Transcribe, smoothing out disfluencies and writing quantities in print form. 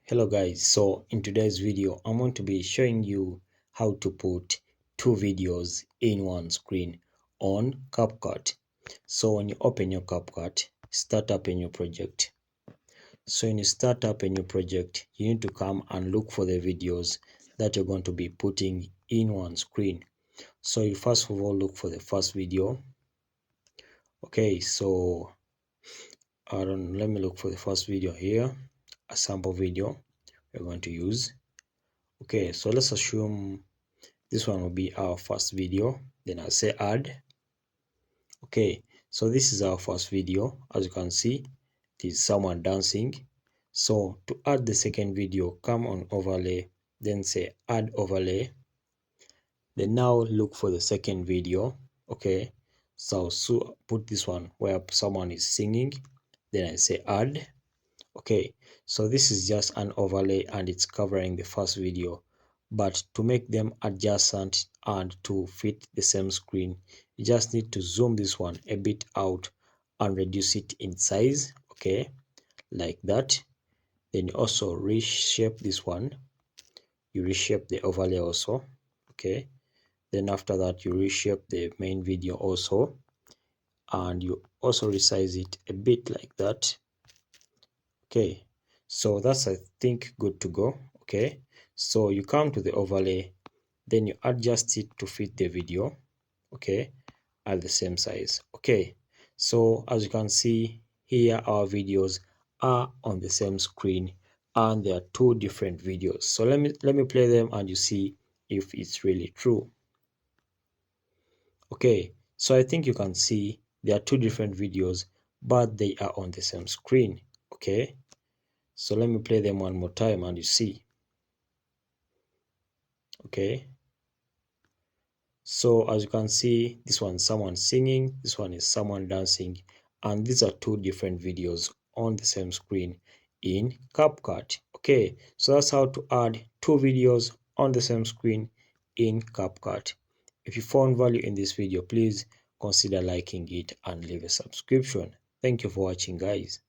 Hello guys, so in today's video I'm going to be showing you how to put two videos in one screen on CapCut. So when you open your CapCut, start up a new project. So when you start up a new project, you need to come and look for the videos that you're going to be putting in one screen. So you first of all look for the first video. Okay, so let me look for the first video here, a sample video we're going to use. Okay, so let's assume this one will be our first video. Then I'll say add. Okay, so this is our first video. As you can see, it is someone dancing. So to add the second video, come on overlay, then say add overlay. Then now look for the second video. Okay, so put this one where someone is singing. Then I say add. Okay, so this is just an overlay and it's covering the first video, but to make them adjacent and to fit the same screen, you just need to zoom this one a bit out and reduce it in size. Okay, like that. Then you also reshape this one. You reshape the overlay also. Okay, then after that you reshape the main video also, and you also resize it a bit like that. Okay, so that's, I think, good to go. Okay, so you come to the overlay, then you adjust it to fit the video, okay, at the same size. Okay, so as you can see here, our videos are on the same screen and there are two different videos. So let me play them and you see if it's really true. Okay, so I think you can see there are two different videos, but they are on the same screen. Okay, so let me play them one more time and you see. Okay, so as you can see, this one is someone singing, this one is someone dancing, and these are two different videos on the same screen in CapCut. Okay, so that's how to add two videos on the same screen in CapCut. If you found value in this video, please consider liking it and leave a subscription. Thank you for watching, guys.